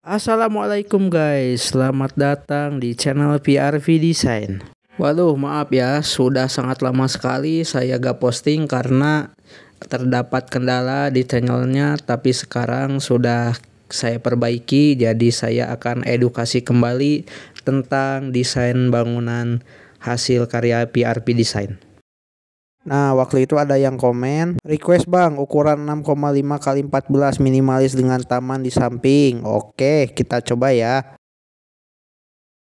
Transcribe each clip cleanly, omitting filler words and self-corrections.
Assalamualaikum guys, selamat datang di channel PRV Design. Waduh, maaf ya, sudah sangat lama sekali saya gak posting karena terdapat kendala di channelnya, tapi sekarang sudah saya perbaiki, jadi saya akan edukasi kembali tentang desain bangunan hasil karya PRV Design. Nah, waktu itu ada yang komen, request bang ukuran 6,5 kali 14 minimalis dengan taman di samping. Oke, kita coba ya.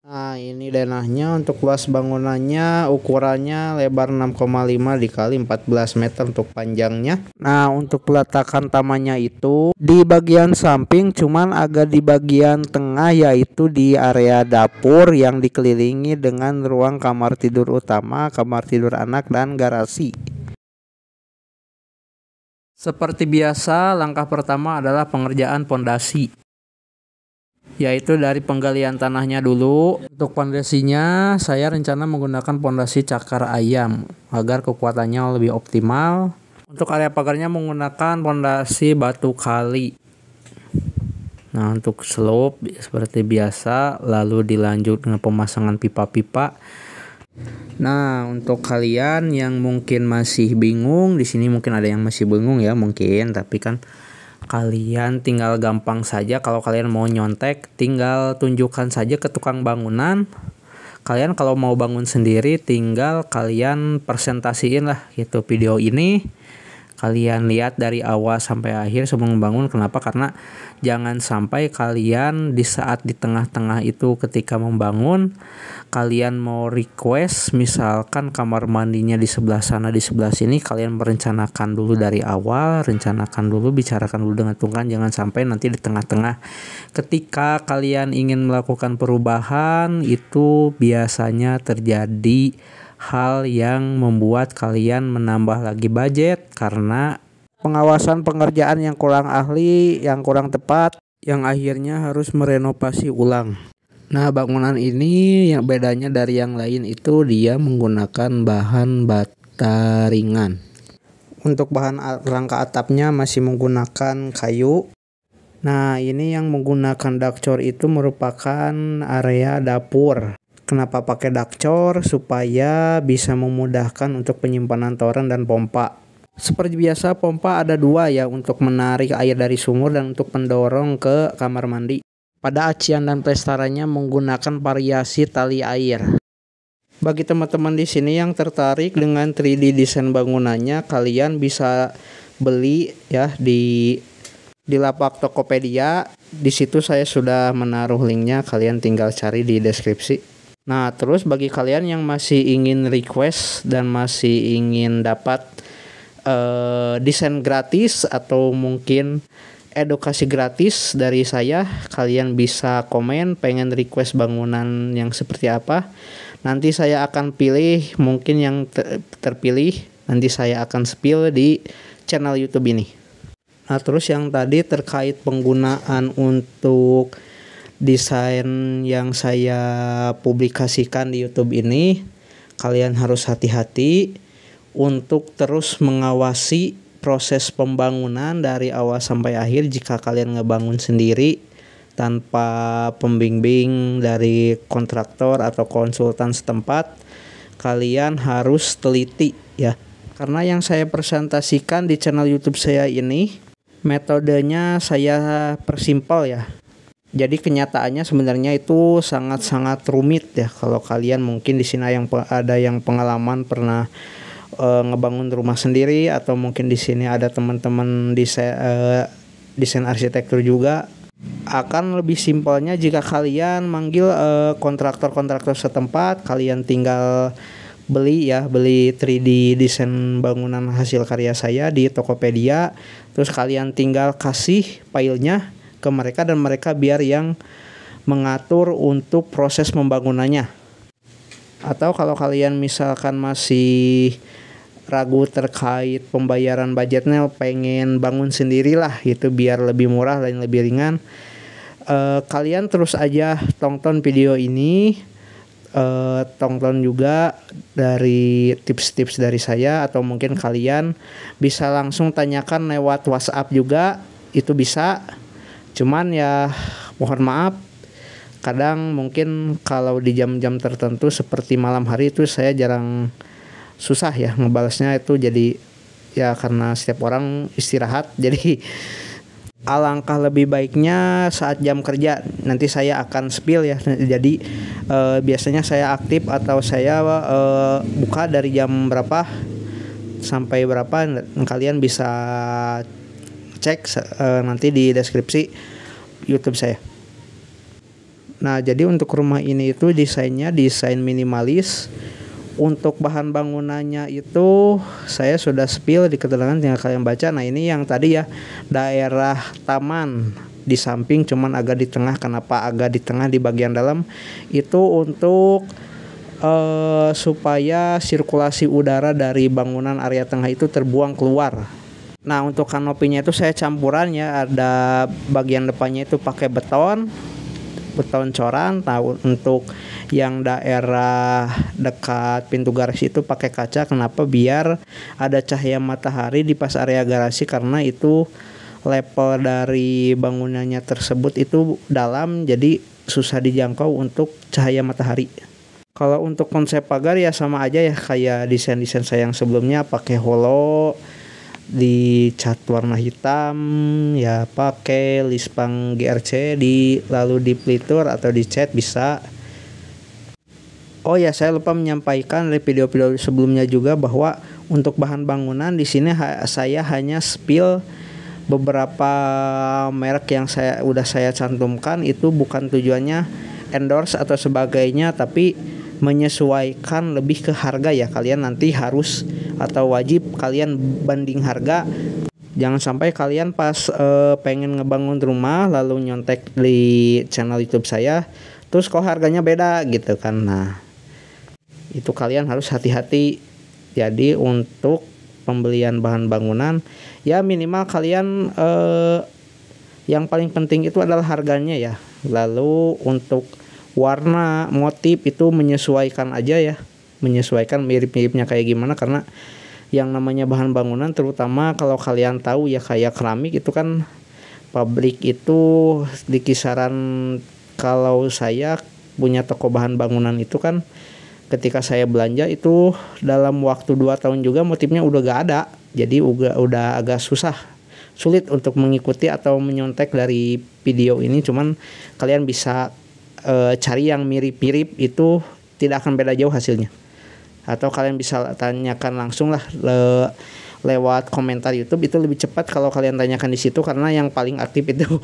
Nah, ini denahnya. Untuk luas bangunannya ukurannya lebar 6,5 dikali 14 meter untuk panjangnya. Nah, untuk peletakan tamannya itu di bagian samping, cuman agak di bagian tengah, yaitu di area dapur yang dikelilingi dengan ruang kamar tidur utama, kamar tidur anak, dan garasi. Seperti biasa, langkah pertama adalah pengerjaan pondasi, yaitu dari penggalian tanahnya dulu. Untuk pondasinya saya rencana menggunakan pondasi cakar ayam agar kekuatannya lebih optimal. Untuk area pagarnya menggunakan pondasi batu kali. Nah, untuk slope seperti biasa, lalu dilanjut dengan pemasangan pipa-pipa. Nah, untuk kalian yang mungkin masih bingung, di sini mungkin ada yang masih bingung ya mungkin, tapi kan kalian tinggal gampang saja. Kalau kalian mau nyontek, tinggal tunjukkan saja ke tukang bangunan. Kalian kalau mau bangun sendiri, tinggal kalian presentasiin lah gitu video ini. Kalian lihat dari awal sampai akhir sebelum membangun. Kenapa? Karena jangan sampai kalian di saat di tengah-tengah itu ketika membangun, kalian mau request misalkan kamar mandinya di sebelah sana, di sebelah sini, kalian merencanakan dulu dari awal, rencanakan dulu, bicarakan dulu dengan tukang. Jangan sampai nanti di tengah-tengah ketika kalian ingin melakukan perubahan, itu biasanya terjadi hal yang membuat kalian menambah lagi budget karena pengawasan pengerjaan yang kurang ahli, yang kurang tepat, yang akhirnya harus merenovasi ulang. Nah, bangunan ini yang bedanya dari yang lain itu dia menggunakan bahan bata ringan. Untuk bahan rangka atapnya masih menggunakan kayu. Nah, ini yang menggunakan dakcor itu merupakan area dapur. Kenapa pakai dakcor? Supaya bisa memudahkan untuk penyimpanan toren dan pompa. Seperti biasa, pompa ada dua ya, untuk menarik air dari sumur dan untuk mendorong ke kamar mandi. Pada acian dan pelestarannya menggunakan variasi tali air. Bagi teman-teman di sini yang tertarik dengan 3D desain bangunannya, kalian bisa beli ya di lapak Tokopedia. Di situ saya sudah menaruh linknya, kalian tinggal cari di deskripsi. Nah, terus bagi kalian yang masih ingin request dan masih ingin dapat desain gratis atau mungkin edukasi gratis dari saya, kalian bisa komen pengen request bangunan yang seperti apa. Nanti saya akan pilih, mungkin yang terpilih nanti saya akan spill di channel YouTube ini. Nah, terus yang tadi terkait penggunaan untuk desain yang saya publikasikan di YouTube ini, kalian harus hati-hati untuk terus mengawasi proses pembangunan dari awal sampai akhir. Jika kalian ngebangun sendiri tanpa pembimbing dari kontraktor atau konsultan setempat, kalian harus teliti ya. Karena yang saya presentasikan di channel YouTube saya ini, metodenya saya persimpel ya. Jadi kenyataannya sebenarnya itu sangat-sangat rumit ya. Kalau kalian mungkin di sini ada yang pengalaman pernah ngebangun rumah sendiri, atau mungkin di sini ada teman-teman desain arsitektur juga, akan lebih simpelnya jika kalian manggil kontraktor-kontraktor setempat. Kalian tinggal beli 3D desain bangunan hasil karya saya di Tokopedia, terus kalian tinggal kasih filenya ke mereka dan mereka biar yang mengatur untuk proses pembangunannya. Atau kalau kalian misalkan masih ragu terkait pembayaran budgetnya, pengen bangun sendirilah gitu biar lebih murah dan lebih ringan, kalian terus aja tonton video ini, tonton juga dari tips-tips dari saya, atau mungkin kalian bisa langsung tanyakan lewat WhatsApp juga, itu bisa. Cuman ya Mohon maaf, kadang mungkin kalau di jam-jam tertentu seperti malam hari itu saya jarang, susah ya ngebalasnya itu, jadi ya karena setiap orang istirahat. Jadi alangkah lebih baiknya saat jam kerja, nanti saya akan spill ya. Jadi biasanya saya aktif atau saya buka dari jam berapa sampai berapa, kalian bisa cek nanti di deskripsi YouTube saya. Nah, jadi untuk rumah ini itu desainnya desain minimalis. Untuk bahan bangunannya itu saya sudah spill di keterangan, tinggal kalian baca. Nah, ini yang tadi ya, daerah taman di samping, cuman agak di tengah. Kenapa agak di tengah di bagian dalam? Itu untuk supaya sirkulasi udara dari bangunan area tengah itu terbuang keluar. Nah, untuk kanopinya itu saya campuran ya, ada bagian depannya itu pakai beton coran. Nah, untuk yang daerah dekat pintu garasi itu pakai kaca. Kenapa? Biar ada cahaya matahari di pas area garasi, karena itu level dari bangunannya tersebut itu dalam, jadi susah dijangkau untuk cahaya matahari. Kalau untuk konsep pagar ya sama aja ya kayak desain-desain saya yang sebelumnya, pakai holo, dicat warna hitam ya, pakai lispang GRC, lalu di pelitur atau dicat bisa. Oh ya, saya lupa menyampaikan dari video-video sebelumnya juga bahwa untuk bahan bangunan di sini saya hanya spill beberapa merek yang saya cantumkan. Itu bukan tujuannya endorse atau sebagainya, tapi menyesuaikan lebih ke harga ya. Kalian nanti harus atau wajib kalian banding harga. Jangan sampai kalian pas pengen ngebangun rumah lalu nyontek di channel YouTube saya, terus kok harganya beda gitu kan. Nah, itu kalian harus hati-hati. Jadi untuk pembelian bahan bangunan ya minimal kalian yang paling penting itu adalah harganya ya. Lalu untuk warna, motif itu menyesuaikan aja ya, menyesuaikan mirip-miripnya kayak gimana. Karena yang namanya bahan bangunan, terutama kalau kalian tahu ya kayak keramik itu kan pabrik itu di kisaran, kalau saya punya toko bahan bangunan itu kan ketika saya belanja itu dalam waktu 2 tahun juga motifnya udah gak ada. Jadi udah agak sulit untuk mengikuti atau menyontek dari video ini. Cuman kalian bisa cari yang mirip-mirip, itu tidak akan beda jauh hasilnya. Atau kalian bisa tanyakan langsung lah lewat komentar YouTube, itu lebih cepat kalau kalian tanyakan di situ karena yang paling aktif itu.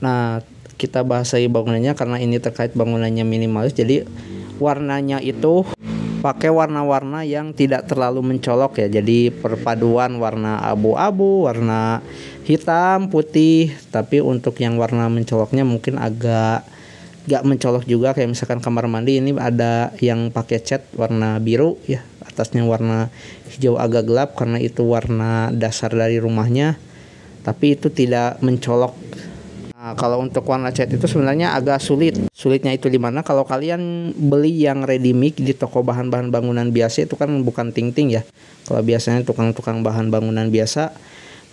Nah, kita bahas lagi bangunannya karena ini terkait bangunannya minimalis. Jadi warnanya itu pakai warna-warna yang tidak terlalu mencolok ya. Jadi perpaduan warna abu-abu, warna hitam, putih. Tapi untuk yang warna mencoloknya mungkin agak gak mencolok juga, kayak misalkan kamar mandi ini ada yang pakai cat warna biru ya, atasnya warna hijau agak gelap karena itu warna dasar dari rumahnya, tapi itu tidak mencolok. Nah, kalau untuk warna cat itu sebenarnya agak sulitnya itu di mana? Kalau kalian beli yang ready mix di toko bahan-bahan bangunan biasa itu kan bukan ting-ting ya. Kalau biasanya tukang-tukang bahan bangunan biasa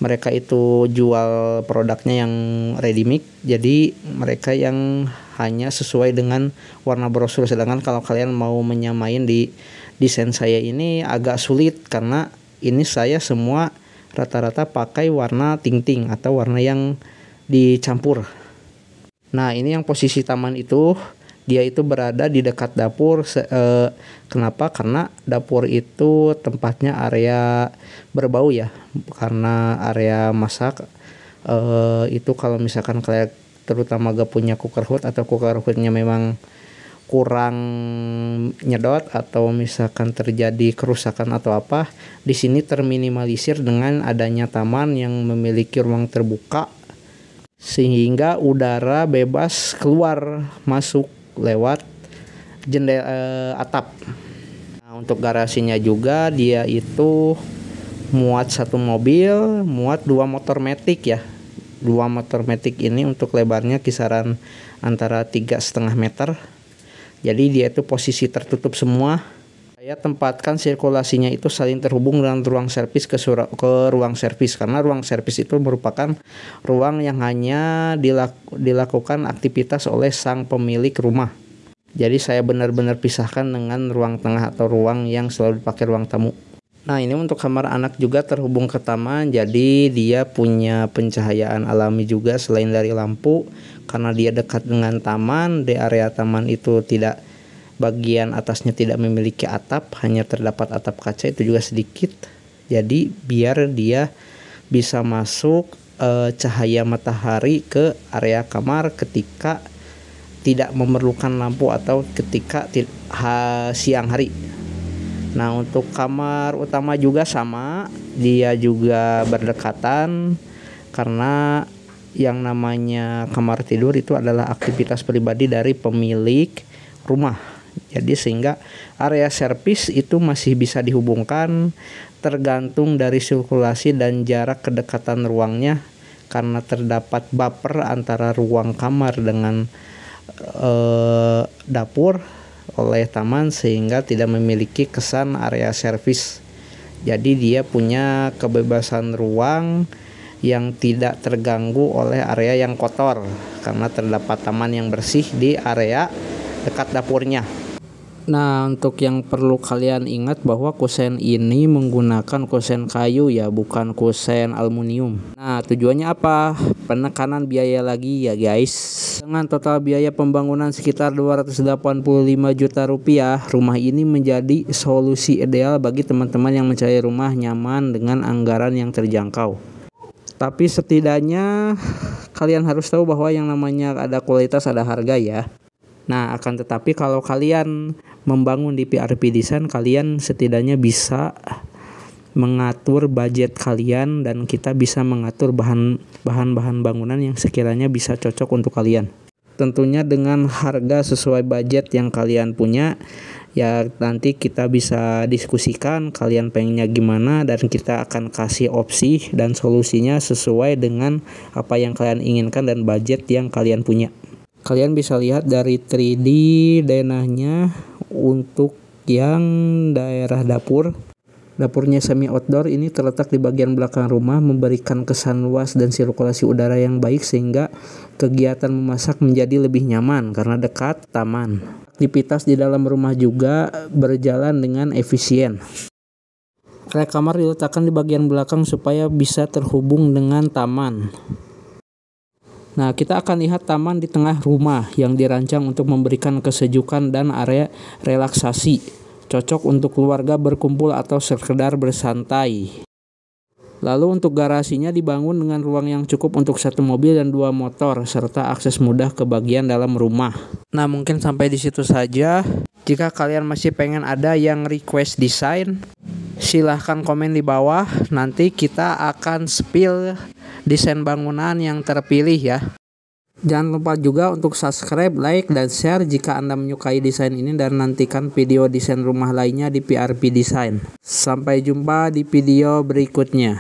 mereka itu jual produknya yang ready mix, jadi mereka yang hanya sesuai dengan warna brosur. Sedangkan kalau kalian mau menyamain di desain saya ini agak sulit karena ini saya semua rata-rata pakai warna ting-ting atau warna yang dicampur. Nah, ini yang posisi taman itu dia itu berada di dekat dapur. Kenapa? Karena dapur itu tempatnya area berbau ya, karena area masak. Itu kalau misalkan kalian terutama gak punya cooker hood atau cooker hoodnya memang kurang nyedot atau misalkan terjadi kerusakan atau apa, di sini terminimalisir dengan adanya taman yang memiliki ruang terbuka sehingga udara bebas keluar masuk lewat jendela atap. Nah, untuk garasinya juga dia itu muat 1 mobil, muat 2 motor matic ya. 2 motor matic ini untuk lebarnya kisaran antara 3,5 meter. Jadi dia itu posisi tertutup semua. Saya tempatkan sirkulasinya itu saling terhubung dengan ruang servis ke ruang servis, karena ruang servis itu merupakan ruang yang hanya dilakukan aktivitas oleh sang pemilik rumah. Jadi saya benar-benar pisahkan dengan ruang tengah atau ruang yang selalu dipakai ruang tamu. Nah, ini untuk kamar anak juga terhubung ke taman, jadi dia punya pencahayaan alami juga selain dari lampu. Karena dia dekat dengan taman, di area taman itu bagian atasnya tidak memiliki atap, hanya terdapat atap kaca, itu juga sedikit. Jadi biar dia bisa masuk cahaya matahari ke area kamar ketika tidak memerlukan lampu atau ketika siang hari. Nah, untuk kamar utama juga sama, dia juga berdekatan karena yang namanya kamar tidur itu adalah aktivitas pribadi dari pemilik rumah. Jadi sehingga area servis itu masih bisa dihubungkan tergantung dari sirkulasi dan jarak kedekatan ruangnya, karena terdapat buffer antara ruang kamar dengan dapur oleh taman sehingga tidak memiliki kesan area servis. Jadi dia punya kebebasan ruang yang tidak terganggu oleh area yang kotor karena terdapat taman yang bersih di area dekat dapurnya. Nah, untuk yang perlu kalian ingat bahwa kusen ini menggunakan kusen kayu ya, bukan kusen aluminium. Nah, tujuannya apa? Penekanan biaya lagi ya guys. Dengan total biaya pembangunan sekitar 285 juta rupiah, rumah ini menjadi solusi ideal bagi teman-teman yang mencari rumah nyaman dengan anggaran yang terjangkau. Tapi setidaknya kalian harus tahu bahwa yang namanya ada kualitas ada harga ya. Nah, akan tetapi kalau kalian membangun di PRP Design, kalian setidaknya bisa mengatur budget kalian dan kita bisa mengatur bahan-bahan bangunan yang sekiranya bisa cocok untuk kalian. Tentunya dengan harga sesuai budget yang kalian punya. Ya, nanti kita bisa diskusikan kalian pengennya gimana dan kita akan kasih opsi dan solusinya sesuai dengan apa yang kalian inginkan dan budget yang kalian punya. Kalian bisa lihat dari 3D denahnya untuk yang daerah dapurnya semi outdoor ini terletak di bagian belakang rumah, memberikan kesan luas dan sirkulasi udara yang baik sehingga kegiatan memasak menjadi lebih nyaman karena dekat taman. Aktivitas di dalam rumah juga berjalan dengan efisien. Area kamar diletakkan di bagian belakang supaya bisa terhubung dengan taman. Nah, kita akan lihat taman di tengah rumah yang dirancang untuk memberikan kesejukan dan area relaksasi. Cocok untuk keluarga berkumpul atau sekedar bersantai. Lalu untuk garasinya dibangun dengan ruang yang cukup untuk 1 mobil dan 2 motor serta akses mudah ke bagian dalam rumah. Nah, mungkin sampai di situ saja. Jika kalian masih pengen ada yang request desain, silahkan komen di bawah. Nanti kita akan spill desain bangunan yang terpilih ya. Jangan lupa juga untuk subscribe, like, dan share jika Anda menyukai desain ini dan nantikan video desain rumah lainnya di PRP Design. Sampai jumpa di video berikutnya.